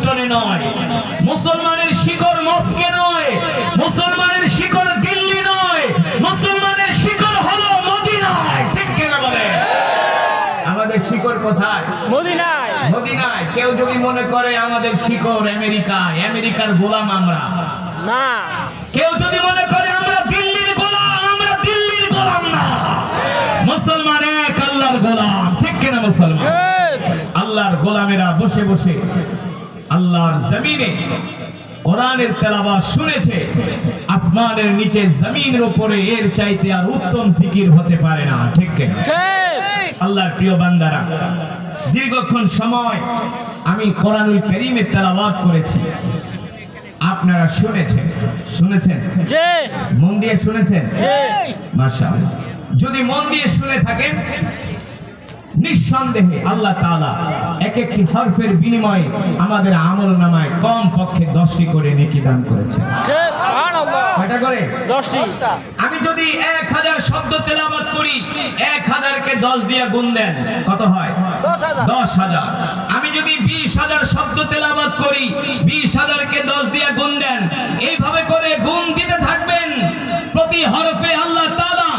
ওয়াশিংটনে নয়, মুসলমানের শিকড় মস্কে নয়, মুসলমানের শিকড় দিল্লি নয়, মুসলমানের শিকড় হলো মদিনায়। ঠিক কিনা বলে? আমাদের শিকড় কোথায়? মদিনায়। মদিনায়। কেউ যদি মনে করে আমাদের শিকড় আমেরিকায়, আমেরিকার গোলাম আমরা না। কেউ যদি মনে করে আমরা দিল্লির গোলাম, আমরা দিল্লির গোলাম না। মুসলমান এক আল্লাহর গোলাম। ঠিক কিনা মুসলমান? আল্লাহর গোলামেরা বসে বসে আল্লাহর জমিনে কোরআনের তেলাওয়াত শুনেছে। আসমানের নিচে জমিনের উপরে এর চাইতে আর উত্তম জিকির হতে পারে না। ঠিক কিনা? আল্লাহর প্রিয় বান্দারা, দীর্ঘক্ষণ সময় আমি কোরআনুল কারীমের তেলাওয়াত করেছি। আপনারা শুনেছেন? শুনেছেন? জি। মন দিয়ে শুনেছেন? জি। মাশাআল্লাহ। যদি মন দিয়ে শুনে থাকেন, নিঃসন্দেহে আল্লাহ তাআলা এক একটি হরফের বিনিময়ে আমাদের আমলনামায় কম পক্ষে 10টি করে নেকি দান করেছেন। সুবহানাল্লাহ। কয়টা করে? 10টি। আমি যদি 1000 শব্দ তেলাওয়াত করি, 1000 কে 10 দিয়ে গুণ দেন, কত হয়? 10,000। আমি যদি 20,000 শব্দ তেলাওয়াত করি, 20,000 কে 10 দিয়ে গুণ দেন, এইভাবে করে গুণ দিতে থাকবেন। প্রতি হরফে আল্লাহ তাআলা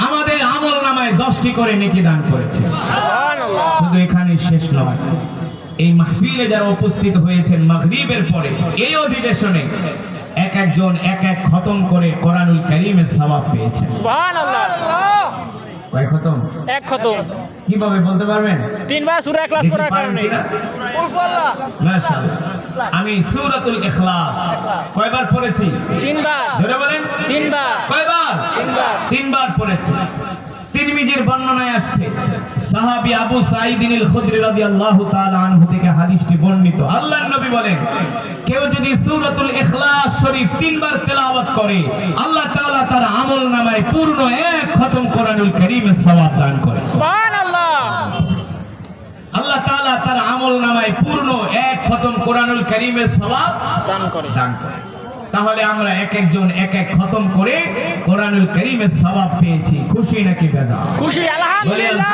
আমাদের আমলনামায় 10টি করে নেকি দান করেছেন। সুবহানাল্লাহ। শুধু এখানে শেষ নয়, এই মাহফিলে যারা উপস্থিত হয়েছেন মাগরিবের পরে এই অধিবেশনে এক একজন এক এক খতম করে কোরআনুল কারীমের সওয়াব পেয়েছেন। সুবহানাল্লাহ। কয় খতম? এক খতম। কিভাবে বলতে পারবেন? 3 বার সূরা ইখলাস পড়ার কারণে। মাশাআল্লাহ। আমি সূরাতুল ইখলাস কয়বার পড়েছি? 3 বার। ধরে বলেন। 3 বার। কয়বার? 3 বার। 3 বার পড়েছি। তিরমিজির বর্ণনায় আসছে, সাহাবী আবু সাঈদ আল খুদরি রাদিয়াল্লাহু তাআলা আনহু থেকে হাদিসটি বর্ণিত। আল্লাহর নবী বলেন, কেউ যদি সূরাতুল ইখলাস শরীফ 3 বার তেলাওয়াত করে, আল্লাহ তাআলা তার আমলনামায় পূর্ণ এক খতম কোরআনুল কারীমের সওয়াব দান করে। সুবহানাল্লাহ। আল্লাহ তাআলা তার আমলনামায় পূর্ণ এক খতম কোরআনুল কারীমের সওয়াব দান করে। তাহলে আমরা এক একজন এক এক খতম করে কোরআনুল কারীমের সওয়াব পেয়েছি। খুশি নাকি বেজার? খুশি। আলহামদুলিল্লাহ।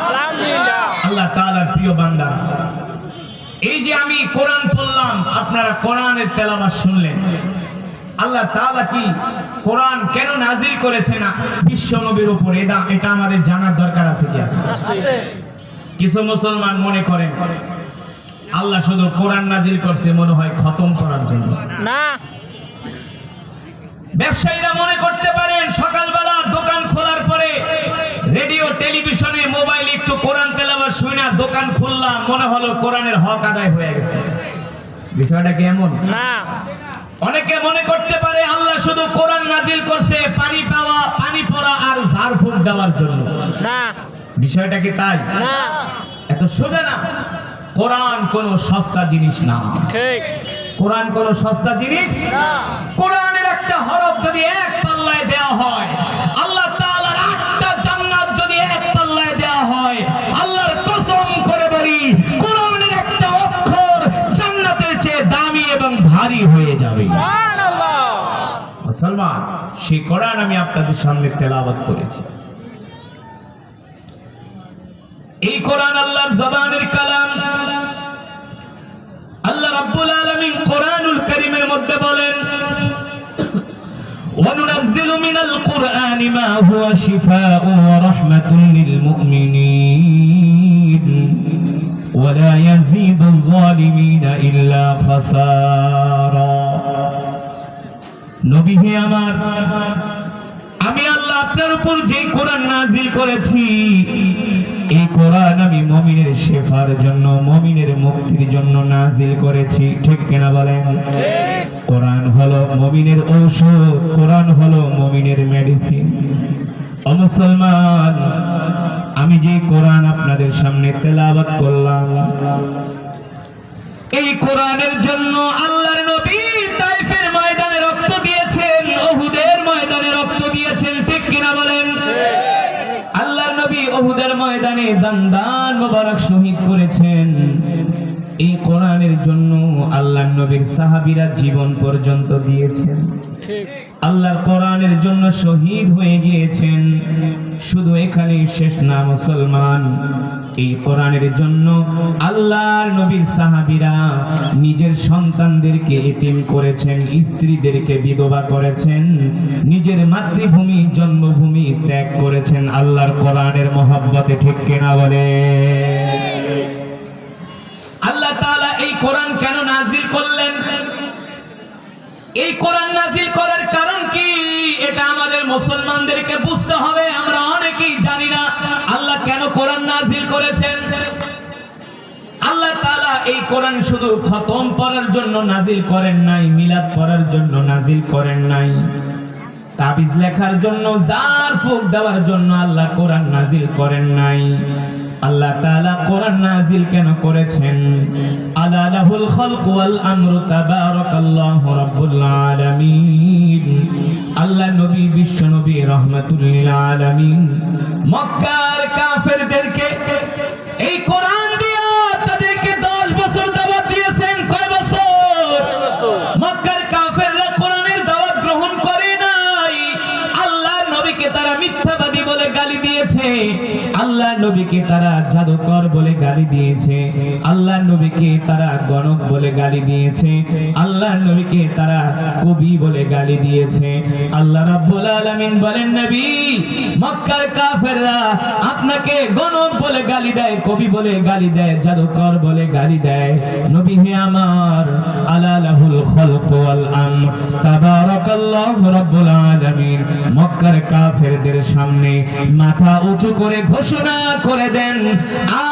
আলহামদুলিল্লাহ। আল্লাহ তাআলার প্রিয় বান্দা, এই যে আমি কোরআন পড়লাম, আপনারা কোরআনের তেলাওয়াত শুনলেন। আল্লাহ তাআলা কি কোরআন কেন নাজিল করেছেন বিশ্ব নবীর উপর, এটা আমাদের জানার দরকার আছে কি? আছে। কিছু মুসলমান মনে করেন আল্লাহ শুধু কোরআন নাজিল করছে মনে হয় খতম করার জন্য। না। ব্যবসায়ীরা মনে করতে পারেন সকালবেলা দোকান খোলার পরে রেডিও টেলিভিশনে মোবাইলে একটু কোরআন তেলাওয়াত শুনে দোকান খুললাম, মনে হলো কোরআনের হক আদায় হয়ে গেছে। বিষয়টা কি এমন? না। অনেকে মনে করতে পারে আল্লাহ শুধু কোরআন নাজিল করছে পানি পাওয়া, পানি পড়া আর ঝাড়ফুঁক দেওয়ার জন্য। না। বিষয়টা কি তাই? না। এত সোজা না। কোরআন কোন সস্তা জিনিস না। ঠিক। কোরআন কোন সস্তা জিনিস না। কোরআনের একটা হরফ যদি এক পাল্লায় দেওয়া হয়, আল্লাহ তাআলার 8টা জান্নাত যদি এক পাল্লায় দেওয়া হয়, আল্লাহর কসম করে বলি কোরআনের একটা অক্ষর জান্নাতের চেয়ে দামি এবং ভারী হয়ে যাবে। সুবহানাল্লাহ। মুসলমান, সেই কোরআন আমি আপনাদের সামনে তেলাওয়াত করেছি। এই কোরআন আল্লাহর জবানের কালাম। আল্লাহ রাব্বুল আলামিন কোরআনুল কারীমের মধ্যে বলেন, ওয়ানুনাজ্জিলু মিনাল কুরআনি মা হুয়া শিফাউন ওয়া রাহমাতুন লিল মুমিনিন ওয়া লা ইয়াজিদুয যালিমিনা ইল্লা খাসারা। নবী হে আমার, আমি আল্লাহ আপনার উপর যে কোরআন নাজিল করেছি, এই কোরআন আমি মুমিনের শেফার জন্য, মুমিনের মুক্তির জন্য নাজিল করেছি। ঠিক কিনা বলেন? কোরআন হলো মুমিনের ঔষধ, কোরআন হলো মুমিনের মেডিসিন। ও মুসলমান, আমি যে কোরআন আপনাদের সামনে তেলাওয়াত করলাম, এই কোরআনের জন্য আল্লাহর নবী তাইফের ময়দানে রক্ত দিয়েছেন, উহুদের ময়দানে রক্ত দিয়েছেন। ঠিক কিনা বলেন? আল্লাহর নবী উহুদের ময়দানে দান মোবারক শহীদ করেছেন। এই কোরআনের জন্য আল্লাহর নবীর সাহাবীরা জীবন পর্যন্ত দিয়েছেন। ঠিক। আল্লাহর কোরআনের জন্য শহীদ হয়ে গিয়েছেন। শুধু এখানে শেষ না মুসলমান, এই কোরআনের জন্য আল্লাহর নবীর সাহাবীরা নিজের সন্তানদেরকে এতিম করেছেন, স্ত্রীদেরকে বিধবা করেছেন, নিজের মাতৃভূমি জন্মভূমি ত্যাগ করেছেন আল্লাহর কোরআনের মহব্বতে। ঠিক কিনা বলে? আল্লাহ তাআলা এই কোরআন কেন নাজিল করলেন? এই কোরআন নাজিল করার কারণ কি? এটা আমাদের মুসলমানদেরকে বুঝতে হবে। আমরা অনেকেই জানি না আল্লাহ কেন কোরআন নাজিল করেছেন। আল্লাহ তাআলা এই কোরআন শুধু খতম পড়ার জন্য নাজিল করেন নাই, মিলাদ পড়ার জন্য নাজিল করেন নাই, তাবিজ লেখার জন্য, জার ফুক দেওয়ার জন্য আল্লাহ কোরআন নাজিল করেন নাই। আল্লাহ তাআলা কোরআন নাজিল কেন করেছেন? আলা লাহুল খালকু ওয়াল আমরু তাবারাকাল্লাহু রাব্বুল আলামিন। আল্লাহ নবী, বিশ্ব নবী, রাহমাতুল লিল আলামিন মক্কার কাফেরদেরকে এই কোরআন দিয়া তাদেরকে 10 বছর দাওয়াত দিয়েছেন। কয় বছর? মক্কার কাফেররা কোরআনের দাওয়াত গ্রহণ করে নাই। আল্লাহ নবীকে তারা মিথ্যাবাদী বলে গালি দিয়েছে, আল্লাহ নবীকে তারা জাদুকর বলে গালি দিয়েছে, আল্লাহ নবীকে তারা গণক বলে গালি দিয়েছে, আল্লাহ নবীকে তারা কবি বলে গালি দিয়েছে। আল্লাহ রাব্বুল আলামিন বলেন, নবী, মক্কার কাফেররা আপনাকে গণক বলে গালি দেয়, কবি বলে গালি দেয়, জাদুকর বলে গালি দেয়। নবী হে আমার, আলা লাহুল খালকু ওয়াল আমর তাবারাকাল্লাহু রাব্বুল আলামিন মক্কার কাফেরদের সামনে মাথা উঁচু করে ঘোষণা করে দেন,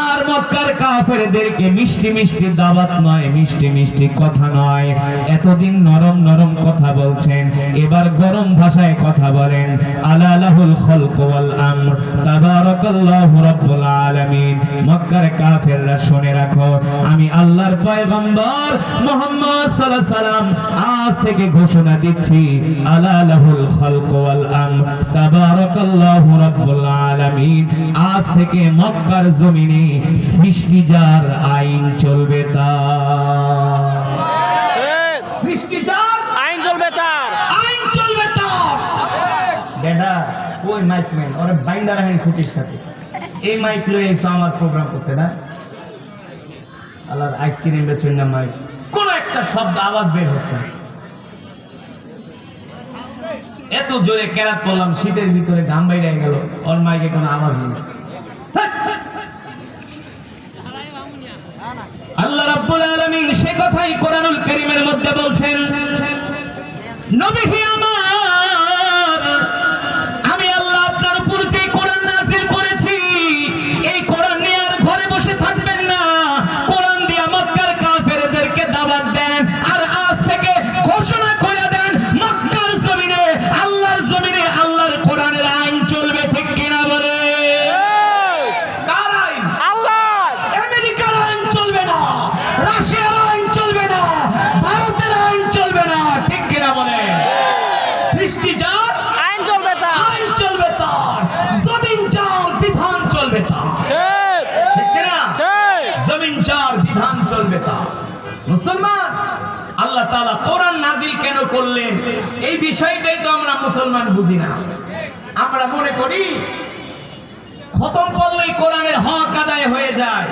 আর মক্কার কাফেরদেরকে মিষ্টি মিষ্টি দাওয়াত নয়, মিষ্টি মিষ্টি কথা নয়। এতদিন নরম নরম কথা বলছেন, এবার গরম ভাষায় কথা বলেন। আলা লাহুল খালকু ওয়াল আমর তাবারাকাল্লাহু রাব্বুল আলামিন। মক্কার কাফেররা শুনে রাখো, আমি আল্লাহর পয়গম্বর মুহাম্মদ সাল্লাল্লাহু আলাইহি সাল্লাম আজ থেকে ঘোষণা দিচ্ছি, আলা লাহুল খালকু ওয়াল আমর তাবারাকাল্লাহু রাব্বুল আলামিন। আজ থেকে মক্কার জমিনে সৃষ্টি যার, আইন চলবে তার। ঠিক। সৃষ্টি যার, আইন চলবে তার। আইন চলবে তার। ডেডা ওই মাইকম্যান ওরে বাইন্ডার আইন খুঁটির সাথে এই মাইক লয়ে এসে আমার প্রোগ্রাম করতে না। আল্লাহর আইসক্রিম বেচেন না মাইক, কোন একটা শব্দ আওয়াজ বের হচ্ছে না। এত জোরে কেরাত করলাম, শীতের ভিতরে ঘাম বাইরে গেল, ওর মাইকে কোনো আওয়াজ নেই। আল্লাহ রাব্বুল আলামিন সে কথাই কোরআনুল কারীমের মধ্যে বলছেন, নবী হে আমার, আমি আল্লাহ আপনার উপর যে কোরআন নাযিল করেছি, এই কোরআন নিয়ে আর ঘরে বসে থাকবেন না, কোরআন দিয়ে মক্কার কাফেরদেরকে দাওয়াত দেন, আর আজ থেকে ঘোষণা করে দেন মক্কার জমিনে, আল্লাহর জমিনে আল্লাহর কোরআনের আইন চলবে। ঠিক কিনা বলে? কার আইন? আল্লাহ। আমেরিকার আইন চলবে না, রাশিয়ার আইন চলবে না, ভারতের আইন চলবে না। ঠিক কিনা বলে? সৃষ্টি যার, আইন চলবে তার। আইন চলবে তার, জমিন যার, বিধান চলবে তার। ঠিক। ঠিক কিনা? ঠিক। জমিন যার, বিধান চলবে তার। মুসলমান, আল্লাহ তাআলা কোরআন নাজিল কেন করলেন এই বিষয়টাই তো আমরা মুসলমান বুঝি না। আমরা মনে করি খতম পড়লেই কোরআনের হক আদায় হয়ে যায়,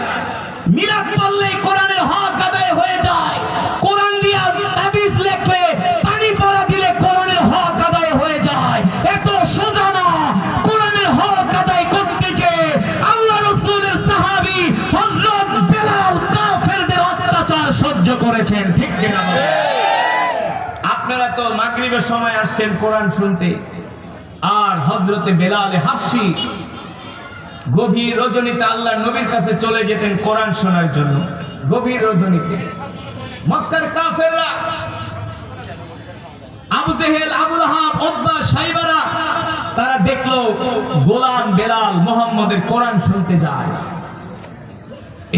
মিলাদ পড়লেই কোরআনের হক আদায় হয়ে যায়, কোরআন দিয়ে তাবিজ লেখলে, পানি পড়া দিলে কোরআনের হক আদায় হয়ে যায়। এত সোজা না। কোরআনের হক আদায় করতে যে আল্লাহ রাসূলের সাহাবী হযরত বেলাল কাফেরদের অত্যাচার সহ্য করেছেন। ঠিক কিনা? আপনারা তো মাগরিবের সময় আসছেন কোরআন শুনতে, আর হযরতে বেলাল হাফসি গভীর রজনীতে আল্লাহর নবীর কাছে চলে যেতেন কোরআন শোনার জন্য। গভীর রজনীতে মক্কার কাফেররা, আবু জেহেল, আবু লাহাব, উতবা, শাইবারা, তারা দেখলো গোলাম বেলাল মুহাম্মদের কোরআন শুনতে যায়।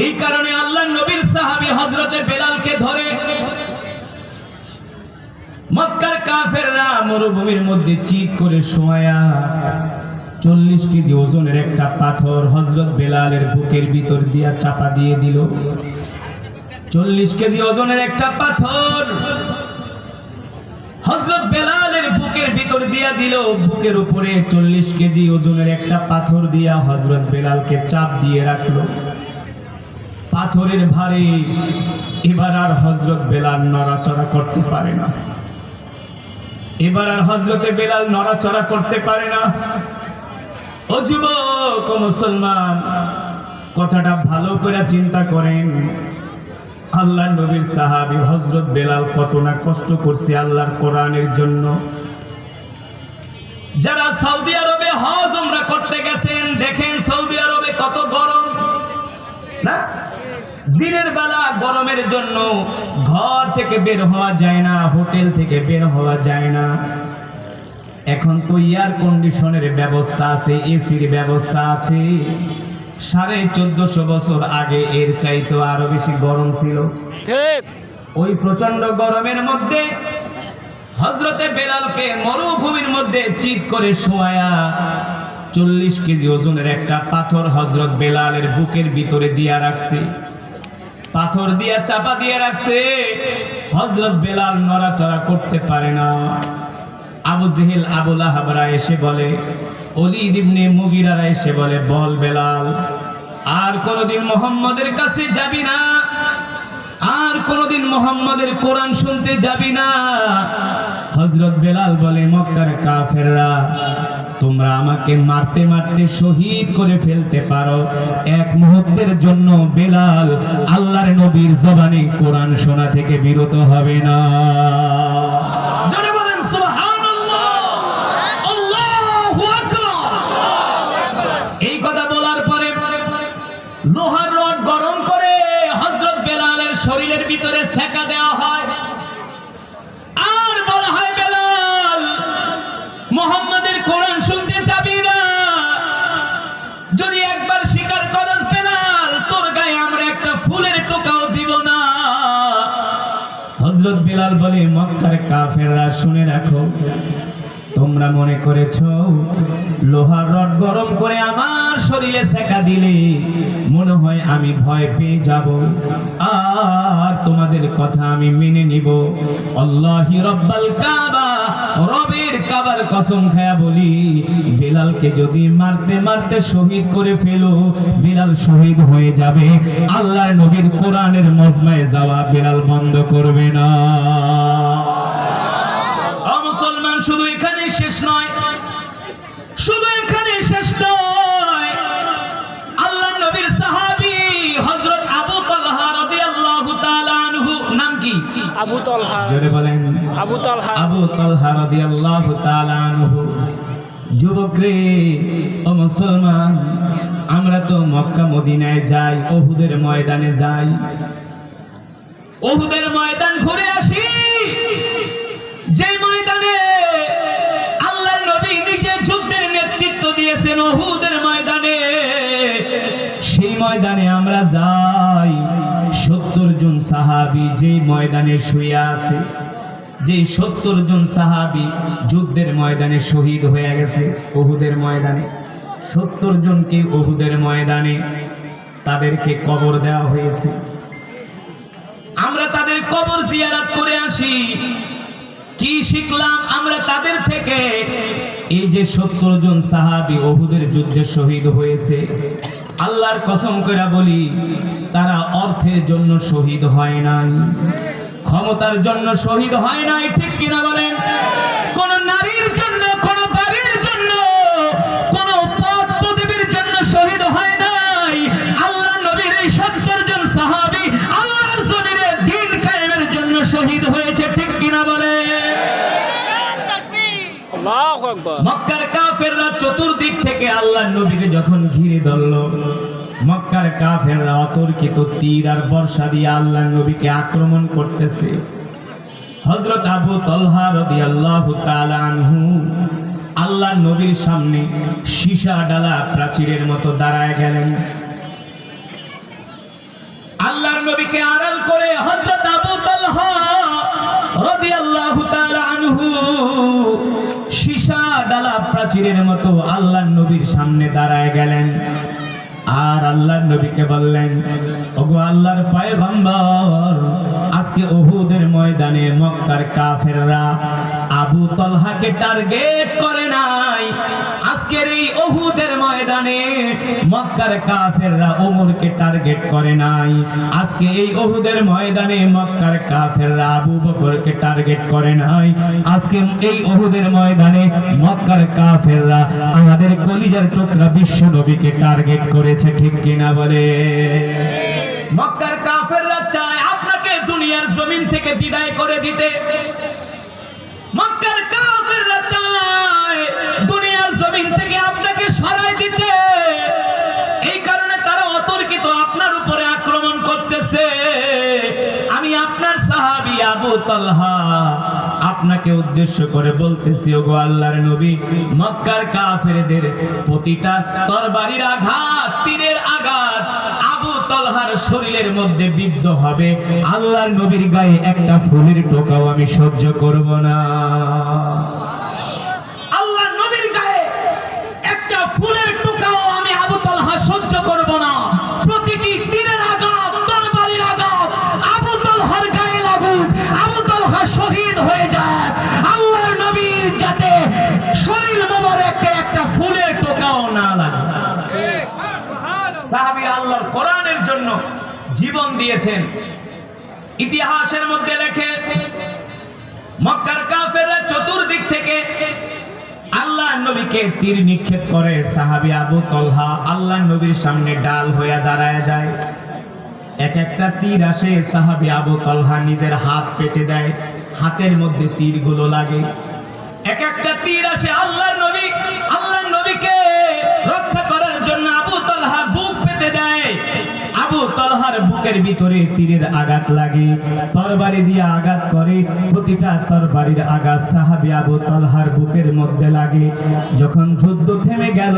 এই কারণে আল্লাহর নবীর সাহাবী হযরতে বেলালকে ধরে মক্কার কাফেররা মরুভূমির মধ্যে চিৎ করে শোয়া 40 কেজি ওজনের একটা পাথর হযরত বেলালের বুকের ভিতর দিয়া চাপা দিয়ে দিল। 40 কেজি ওজনের একটা পাথর হযরত বেলালের বুকের ভিতর দিয়া দিল। বুকের উপরে 40 কেজি ওজনের একটা পাথর দিয়া হযরত বেলালকে চাপ দিয়ে রাখলো। পাথরের ভারে এবার আর হযরত বেলাল নড়াচড়া করতে পারে না। এবার আর হযরতে বেলাল নড়াচড়া করতে পারে না। ও যুবক, ও মুসলমান, কথাটা ভালো করে চিন্তা করেন। আল্লাহ নবীর সাহাবী হযরত বেলাল কত না কষ্ট করছে আল্লাহর কোরআনের জন্য। যারা সৌদি আরবে হজ উমরা করতে গেছেন, দেখেন সৌদি আরবে কত গরম না? দিনের বেলা গরমের জন্য ঘর থেকে বের হওয়া যায় না, হোটেল থেকে বের হওয়া যায় না। এখন তো এয়ার কন্ডিশনের ব্যবস্থা আছে, এসির ব্যবস্থা আছে। 1450 বছর আগে এর চাইতে আরো বেশি গরম ছিল। ঠিক। ওই প্রচন্ড গরমের মধ্যে হযরতে বেলালকে মরুভূমির মধ্যে চিৎ করে শোয়ায়া 40 কেজি ওজনের একটা পাথর হযরত বেলালের বুকের ভিতরে দিয়া রাখছে। পাথর দিয়া চাপা দিয়ে রাখছে। হযরত বেলাল নড়াচড়া করতে পারে না। আবু জেহেল, আবু লাহাবরা এসে বলে, ওলীদ ইবনে মুগীরারা এসে বলে, বল বেলাল, আর কোনদিন মুহাম্মাদের কাছে যাবি না? আর কোনদিন মুহাম্মাদের কোরআন শুনতে যাবি না? হযরত বেলাল বলে, মক্কার কাফেররা তোমরা আমাকে মারতে মারতে শহীদ করে ফেলতে পারো, এক মুহূর্তের জন্য বেলাল আল্লাহর নবীর জবানে কোরআন শোনা থেকে বিরত হবে না। জোরে বলেন সুবহানাল্লাহ, আল্লাহু আকবার। এই কথা বলার পরে লোহার রড গরম করে হযরত বেলালের শরীরের ভিতরে সেকা দেওয়া হয়। আর বলা হয়, বেলাল মুহাম্মাদের কোরআন শুনতে যাবি না? যদি একবার স্বীকার করস বেলাল, তোর গায়ে আমরা একটা ফুলের টোকাও দিব না। হযরত বেলাল বলে, মক্কার কাফেররা শুনে রাখো, তোমরা মনে করেছো লোহার রড গরম করে আমার শরীরে সেকা দিলে মনে হয় আমি ভয় পেয়ে যাব আর তোমাদের কথা আমি মেনে নিব। আল্লাহি রাব্বাল কাবা, রবের কাবার কসম খায়া বলি, বেলালকে যদি মারতে মারতে শহীদ করে ফেলো, বেলাল শহীদ হয়ে যাবে। আল্লাহর নবীর কোরআনের মজমায় যাওয়া বেলাল বন্ধ করবে না। মুসলমান, শুধু এখানে শেষ নয়, শুধু এখানে শেষ নয়। আল্লাহর নবীর সাহাবী হযরত আবু তালহা রাদিয়াল্লাহু তাআলা আনহু, নাম কি? আবু তালহা। জোরে বলেন। আবু তালহা। আবু তালহা রাদিয়াল্লাহু তাআলা আনহু। যুবক রে, ও মুসলমান, আমরা তো মক্কা মদিনায় যাই, উহুদের ময়দানে যাই, উহুদের ময়দান ঘুরে আসি। যে ময়দানে আল্লাহর নবী নিজে যুদ্ধের নেতৃত্ব দিয়েছেন, উহুদের ময়দানে, সেই ময়দানে আমরা যাই। 70 জন সাহাবী যে ময়দানে শুয়ে আছে, যে 70 জন সাহাবী যুদ্ধের ময়দানে শহীদ হয়ে গেছে, উহুদের ময়দানে 70 জনকে উহুদের ময়দানে তাদেরকে কবর দেওয়া হয়েছে। আমরা তাদের কবর জিয়ারত করে আসি। কি শিখলাম আমরা তাদের থেকে? এই যে 70 জন সাহাবী উহুদের যুদ্ধে শহীদ হয়েছে, আল্লাহর কসম করে বলি, তারা অর্থের জন্য শহীদ হয় নাই, ক্ষমতার জন্য শহীদ হয় নাই। ঠিক কিনা বলেন? কোন নারীর জন্য, কোন বাড়ির জন্য, কোন পদ পদবীর জন্য শহীদ হয় নাই। আল্লাহ নবীর এই 70 জন সাহাবী আল্লাহর জমিনে দ্বীন কায়েমের জন্য শহীদ হয়েছে। ঠিক কিনা বলে? আল্লাহু আকবার। মক্কার কাফেররা চতুর্দিক থেকে আল্লাহর নবীকে যখন ঘিরে ধরল, মক্কার কাফেররা অতর্কিত তীর আর বর্ষা দিয়ে আল্লাহর নবীকে আক্রমণ করতেছে। হযরত আবু তালহা রাদিয়াল্লাহু তাআলা আনহু আল্লাহর নবীর সামনে সীসা ডালা প্রাচীরের মতো দাঁড়ায় গেলেন। আল্লাহর নবীকে আড়াল করে হযরত আবু তালহা রাদিয়াল্লাহু তাআলা আনহু সীসা ডালা প্রাচীরের মতো আল্লাহর নবীর সামনে দাঁড়ায় গেলেন। আর আল্লাহর নবীকে বললেন, ওগো আল্লাহর পয়গম্বর, আজকে উহুদের ময়দানে মক্কার কাফেররা আবু তলহাকে টার্গেট করে নাই। আজকের এই উহুদের ময়দানে মক্কার কাফেররা ওমরকে টার্গেট করে নাই। আজকে এই উহুদের ময়দানে মক্কার কাফেররা আবু বকরকে টার্গেট করে নাই। আজকে এই উহুদের ময়দানে মক্কার কাফেররা আমাদের কলিজার টুকরা বিশ্ব নবীকে টার্গেট করেছে, ঠিক কিনা বলে? মক্কার কাফেররা চায় আপনাকে দুনিয়ার জমিন থেকে বিদায় করে দিতে। মক্কার কাফেররা চায় দুনিয়ার জমিন থেকে আপনাকে সরাই দিতে। এই কারণে তারা অতর্কিত আপনার উপরে আক্রমণ করতেছে। আমি আপনার সাহাবী আবু তালহা আপনাকে উদ্দেশ্য করে বলতেছি, ওগো আল্লাহর নবী, মক্কার কাফেরদের প্রতিটা তরবারির আঘাত, তীরের আঘাত আবু তালহার শরীরের মধ্যে বিদ্ধ হবে। আল্লাহর নবীর গায়ে একটা ফুলের টোকাও আমি সহ্য করব না। আল্লাহর নবীর গায়ে একটা ফুলের টোকাও আমি আবু তালহা সহ্য করব না। প্রতিটি তীরের আঘাত, তরবারির আঘাত আবু তালহার গায়ে লাগুক, আবু তালহা শহীদ হয়ে যায়। আল্লাহর নবীর যাতে শরীর মোবারকে একটা ফুলের টোকাও না লাগে। সাহাবী আল্লাহর কোরআনের জন্য জীবন দিয়েছেন। ইতিহাসের মধ্যে লেখে, মক্কার কাফেররা চতুর্দিক থেকে আল্লাহর নবীকে তীর নিক্ষেপ করে। সাহাবী আবু তালহা আল্লাহর নবীর সামনে ডাল হয়ে দাঁড়ায় যায়। এক একটা তীর আসে, সাহাবী আবু তালহা নিজের হাত পেতে দেয়, হাতের মধ্যে তীরগুলো লাগে। এক একটা তীর আসে, আল্লাহর নবীকে রক্ষা করার জন্য আবু তালহা বুক পেতে দেয়। আবু তালহার বুকের ভিতরে তীরের আঘাত লাগে, তরবারি দিয়ে আঘাত করে। প্রতিটা তরবারির আঘাত সাহাবী আবু তালহার বুকের মধ্যে লাগে। যখন যুদ্ধ থেমে গেল,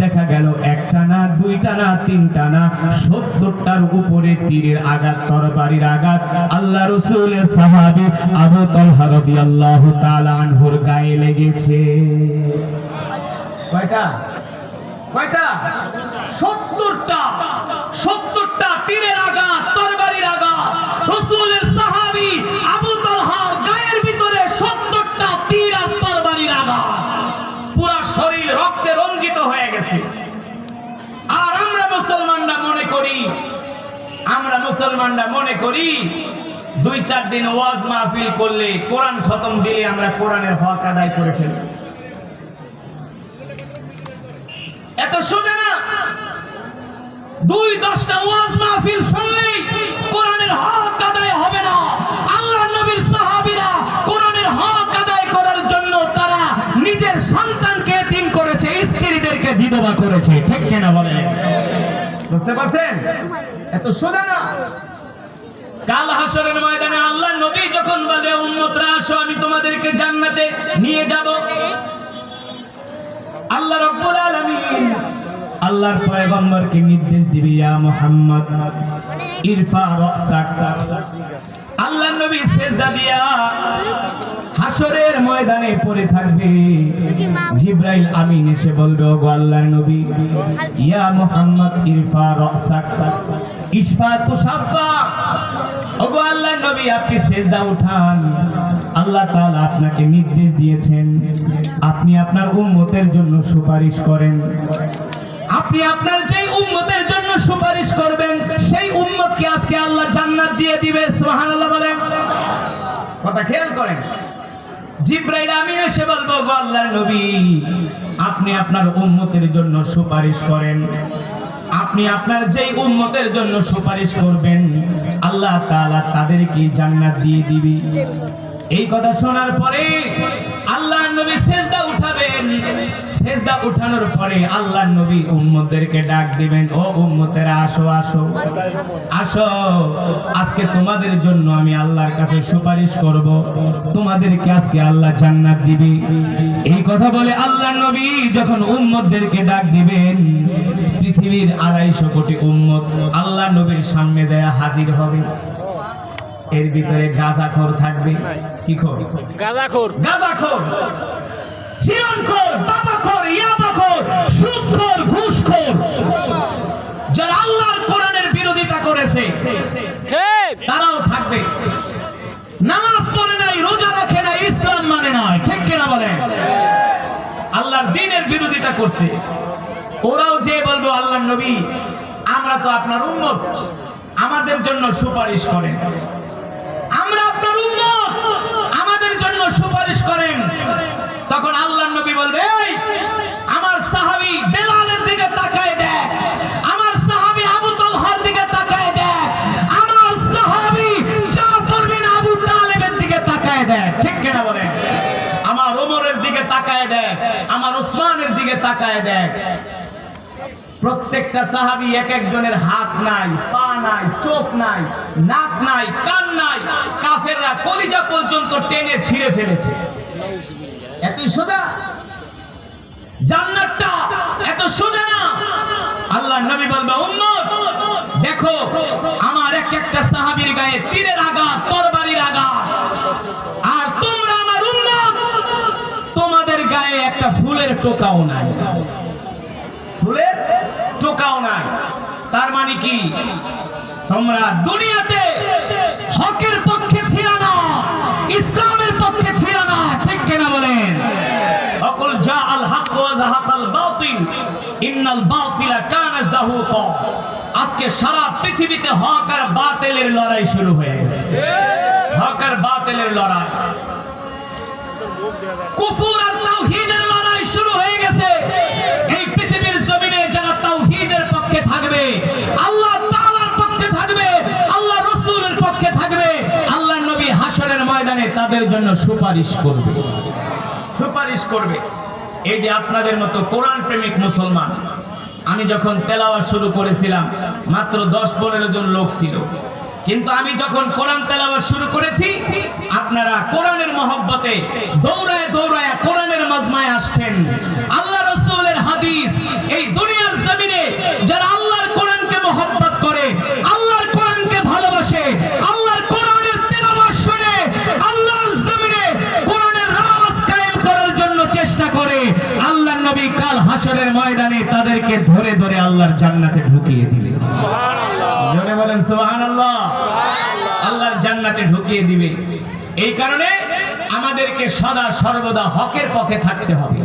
দেখা গেল একটা না, দুইটা না, তিনটা না, ৭০টার উপরে তীরের আঘাত, তরবারির আঘাত আল্লাহ রাসূলের সাহাবী আবু তালহা রাদিয়াল্লাহু তাআলা আনহুর গায়ে লেগেছে। কয়টা? ৭০টা তীরের আঘাত, তরবারির আঘাত রাসূলের সাহাবী আবু তালহার গায়ের ভিতরে ৭০টা তীর আর তরবারির আঘাত। পুরো শরীর রক্তে রঞ্জিত হয়ে গেছে। আর আমরা মুসলমানরা মনে করি ২-৪ দিন ওয়াজ মাহফিল করলে, কোরআন খতম দিলে আমরা কোরআনের হক আদায় করে ফেলি। এত সোজা না। ২-১০টা ওয়াজ মাহফিল শুনলেই কোরআনের হক আদায় হবে না। আল্লাহর নবীর সাহাবীরা কোরআনের হক আদায় করার জন্য তারা নিজের সন্তানকে এতিম করেছে, স্ত্রীদেরকে বিধবা করেছে, ঠিক কিনা বলেন? বুঝতে পারছেন? এত সোজা না। কাল হাসরের ময়দানে আল্লাহর নবী যখন বলে, উম্মতরা আসো, আমি তোমাদেরকে জান্নাতে নিয়ে যাব। আল্লাহ রাব্বুল আলামিন আল্লাহর পয়গম্বরকে নির্দেশ দিবে, ইয়া মুহাম্মদ ইরফা রাসাক। আল্লাহর নবী সিজদা দিয়া হাসরের ময়দানে পড়ে থাকবে। জিবরাইল আমিন এসে বলবে, ওগো আল্লাহর নবী, ইয়া মুহাম্মদ ইরফা রাসাক ইশফা তুশাফা। ওগো আল্লাহর নবী, আপনি সিজদা উঠান। আল্লাহ তাআলা আপনাকে নির্দেশ দিয়েছেন, আপনি আপনার উম্মতের জন্য সুপারিশ করেন। আপনি আপনার যেই উম্মতের জন্য সুপারিশ করবেন, সেই উম্মতকে আজকে আল্লাহ জান্নাত দিয়ে দিবে। সুবহানাল্লাহ বলেন। কথা খেয়াল করেন। জিবরাইল আমিন এসে বলবো, গো আল্লাহর নবী, আপনি আপনার উম্মতের জন্য সুপারিশ করেন। আপনি আপনার যেই উম্মতের জন্য সুপারিশ করবেন, আল্লাহ তাআলা তাদেরকে জান্নাত দিয়ে দিবে। এই কথা শোনার পরে আল্লাহর নবী সিজদা উঠাবেন। সিজদা উঠানোর পরে আল্লাহর নবী উম্মতদেরকে ডাক দিবেন, ও উম্মতেরা, আসো আসো আসো, আজকে তোমাদের জন্য আমি আল্লাহর কাছে সুপারিশ করব, তোমাদেরকে আজকে আল্লাহ জান্নাত দিবে। এই কথা বলে আল্লাহর নবী যখন উম্মতদেরকে ডাক দিবেন, পৃথিবীর ২৫০ কোটি উম্মত আল্লাহর নবীর সামনে দেয়া হাজির হবে। এর ভিতরে গাঁজাখোর থাকবে। কি খোর? গাঁজাখোর, হিরণখোর, বাবাখোর, ইয়াবাখোর, সুদখোর, ঘুষখোর। করছে, ওরাও যে বলবো আল্লাহর নবী আমরা তো আপনার উম্মত, আমাদের জন্য সুপারিশ করেন, আমরা আপনার উম্মত, আমাদের জন্য সুপারিশ করেন। তখন আল্লাহর নবী বলবে, এই আমার সাহাবী বেলালের দিকে তাকায় দেখ, আমার সাহাবী আবু তালহার দিকে তাকায় দেখ, আমার সাহাবী জাফর বিন আবু তালেবের দিকে তাকায় দেখ, ঠিক কিনা বলেন? আমার ওমরের দিকে তাকায় দেখ, আমার ওসমানের দিকে তাকায় দেখ। প্রত্যেকটা সাহাবী এক একজনের হাত নাই, পা নাই, চোখ নাই, নাক নাই, কান নাই, কাফেররা কলিজা পর্যন্ত টেনে ছিঁড়ে ফেলেছে। এত সোজা জান্নাতটা, এত সোজা না। আল্লাহর নবী বলবে, উম্মত দেখো আমার এক একটা সাহাবীর গায়ে তীরের আঘাত, তরবারির আঘাত, আর তোমরা আমার উম্মত, তোমাদের গায়ে একটা ফুলের টোকাও নাই, ফুলের টোকাও নাই। তার মানে কি? তোমরা দুনিয়াতে হকের পক্ষে ছিল না, ইসলামের পক্ষে ছিল না, ঠিক কিনা বলেন? অকুল জাআল হক ওয়া যাহাকাল বাতিল ইন্নাল বাতিলা কানা যাহুকা। আজকে সারা পৃথিবীতে হক আর বাতিলের লড়াই শুরু হয়ে গেছে, হক আর বাতিলের লড়াই, কুফর আর তাওহীদের লড়াই শুরু হয়ে গেছে। এই পৃথিবীর জমিনে যারা তাওহীদের পক্ষে থাকবে, আল্লাহ তাআলার পক্ষে থাকবে, আল্লাহ রাসূলের পক্ষে থাকবে, আল্লাহর নবী হাশরের ময়দানে তাদের জন্য সুপারিশ করবে, সুপারিশ করবে। এই যে আপনাদের মতো কোরআন প্রেমিক মুসলমান, আমি যখন তেলাওয়াত শুরু করেছিলাম মাত্র 10-15 জন লোক ছিল, কিন্তু আমি যখন কোরআন তেলাওয়াত শুরু করেছি আপনারা কোরআনের মহব্বতে দৌড়ায় দৌড়ায় কোরআনের মাজমায় আসতেন। আল্লাহ রাসূলের হাদিস, এই দুনিয়ার জমিনে যারা আল্লাহর কোরআনকে মহব্বত করে, আল্লাহর কোরআনকে ভালোবাসে, আল্লাহর কোরআনের তেলাওয়াত শুনে আল্লাহর জমিনে কোরআনের রাজ কায়েম করার জন্য চেষ্টা করে, আল্লাহর নবী কাল হাশরের ময়দানে তাদেরকে ধরে ধরে আল্লাহর জান্নাতে ঢুকিয়ে দিবে। সুবহানাল্লাহ, জোরে বলেন সুবহানাল্লাহ। আল্লাহর জান্নাতে ঢুকিয়ে দিবে। এই কারণে আমাদেরকে সদা সর্বদা হকের পক্ষে থাকতে হবে।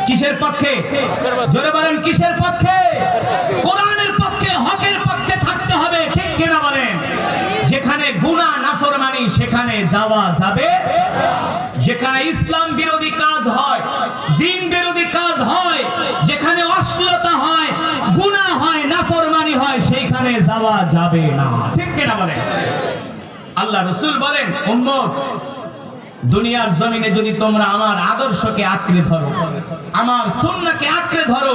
কিসের পক্ষে? জোরে বলেন কিসের পক্ষে? কোরআনের পক্ষে, হকের পক্ষে থাকতে হবে, ঠিক কিনা বলেন? যেখানে গুনাহ নাফরমানি সেখানে যাওয়া যাবে, যেখানে ইসলাম বিরোধী কাজ হয়, দ্বীন বিরোধী কাজ হয়, যেখানে অশ্লীলতা হয়, গুনাহ হয়, নাফরমানি হয়, সেইখানে যাওয়া যাবে না, ঠিক কিনা বলেন? আল্লাহ রাসূল বলেন, উম্মত দুনিয়ার জমিনে যদি তোমরা আমার আদর্শকে আঁকড়ে ধরো, আমার সুন্নাহকে আঁকড়ে ধরো,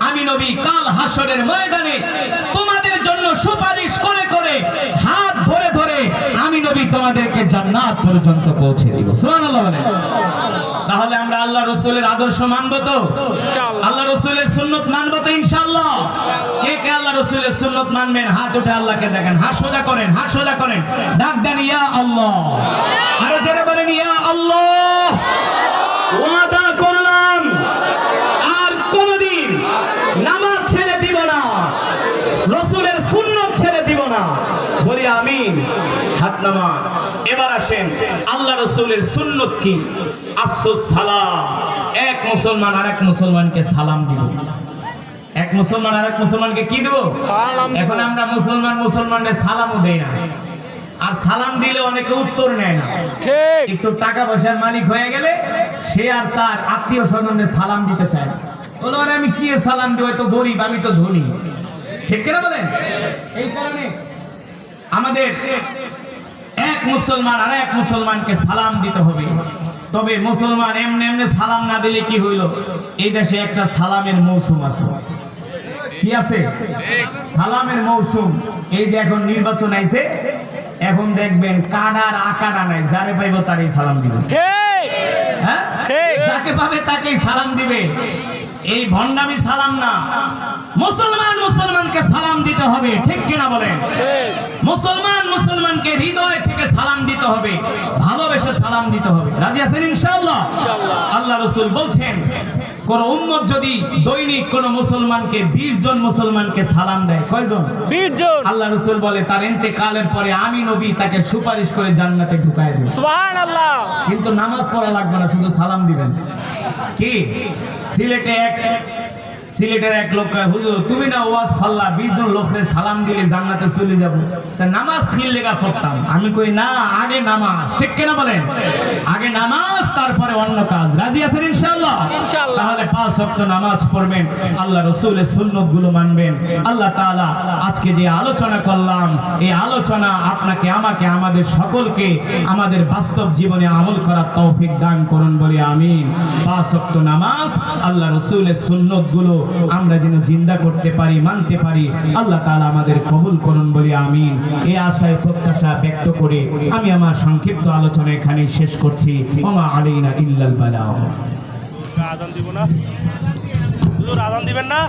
আমি নবী কাল হাশরের ময়দানে তোমাদের জন্য সুপারিশ করে করে, হাত ধরে ধরে আমি নবী তোমাদেরকে জান্নাত পর্যন্ত পৌঁছে দিব। সুবহানাল্লাহ বলেন। তাহলে আমরা আল্লাহ রাসূলের আদর্শ মানবো তো? ইনশাআল্লাহ। আল্লাহ রাসূলের সুন্নাত মানবো তো ইনশাআল্লাহ? কে কে আল্লাহ রাসূলের সুন্নাত মানবেন? হাত উঠে আল্লাহকে দেখেন, হাত সোজা করেন, হাত সোজা করেন, ডাক দেন ইয়া আল্লাহ। আরো জোরে বলেন ইয়া আল্লাহ। ওয়াদা করলাম আর কোনদিন নামাজ ছেড়ে দিব না, রাসূলের সুন্নাত ছেড়ে দিব না, বলি আমিন। হাত নামান। এবার আসেন আল্লাহ রাসূলের সুন্নাত কি? আফসোস সালাম। এক মুসলমান আরেক মুসলমানকে সালাম দিব। এক মুসলমান আরেক মুসলমানকে কি দেব? সালাম। এখন আমরা মুসলমান মুসলমানদের সালামও দেই না, আর সালাম দিলে অনেকে উত্তর নেয় না। ঠিক। একটু টাকা পয়সার মালিক হয়ে গেলে সে আর তার আত্মীয় স্বজনদের সালাম দিতে চায় না। বলো আরে আমি কি সালাম দেব, তো গরিব, আমি তো ধনী, ঠিক কিনা বলেন? এই কারণে আমাদের এক মুসলমান আর এক মুসলমানকে সালাম দিতে হবে। তবে মুসলমান এমনি এমনি সালাম না দিলে কি হইল? এই দেশে একটা সালামের মৌসুম আছে। কি আছে? সালামের মৌসুম। এই যে এখন নির্বাচন আইছে, এখন দেখবেন কাডার আকারা নাই, যারে পাইবো তারই সালাম দিবে। ঠিক, হ্যাঁ ঠিক, যাকে পাবে তাকেই সালাম দিবে। এই ভণ্ডামি সালাম না। মুসলমান মুসলমানকে সালাম দিতে হবে, ঠিক কিনা বলেন? মুসলমান মুসলমানকে হৃদয় থেকে সালাম দিতে হবে, ভালোবেসে সালাম দিতে হবে। রাজি আছেন ইনশাআল্লাহ? আল্লাহ রাসূল বলছেন কোন উম্মত যদি দৈনিক কোন মুসলমানকে 20 জন মুসলমানকে সালাম দেয়, কয়জন? 20 জন। আল্লাহ রাসূল বলে তার ইন্তেকালের পরে আমি নবী তাকে সুপারিশ করে জান্নাতে ঢুকায় দেব। সুবহানাল্লাহ। কিন্তু নামাজ পড়া লাগবে না, শুধু সালাম দিবেন। কি সিলেটের এক লোক কয়, হুজুর তুমি না ওয়াজ খাল্লা 20 জন লোকরে সালাম দিলে জান্নাতে চলে যাব, তা নামাজ খিল লেগা পড়তাম। আমি কই না, আগে নামাজ, ঠিক কিনা বলেন? আগে নামাজ, তারপরে অন্য কাজ। রাজি আছেন ইনশাআল্লাহ? ইনশাআল্লাহ। তাহলে 5 ওয়াক্ত নামাজ পড়বেন, আল্লাহ রাসূলের সুন্নাত গুলো মানবেন। আল্লাহ তাআলা আজকে যে আলোচনা করলাম, এই আলোচনা আপনাকে, আমাকে, আমাদের সকলকে আমাদের বাস্তব জীবনে আমল করার তৌফিক দান করুন বলে আমিন। 5 ওয়াক্ত নামাজ, আল্লাহ রাসূলের সুন্নাত গুলো আমরা যেন জিন্দা করতে পারি, মানতে পারি, আল্লাহ তাআলা আমাদের কবুল করুন বলে আমিন। এই আশায় প্রত্যাশা ব্যক্ত করে আমি আমার সংক্ষিপ্ত আলোচনা এখানে শেষ করছি। ওমা আলাইনা ইল্লাল বালাগ। আজান দিব না, হুজুর আজান দিবেন না।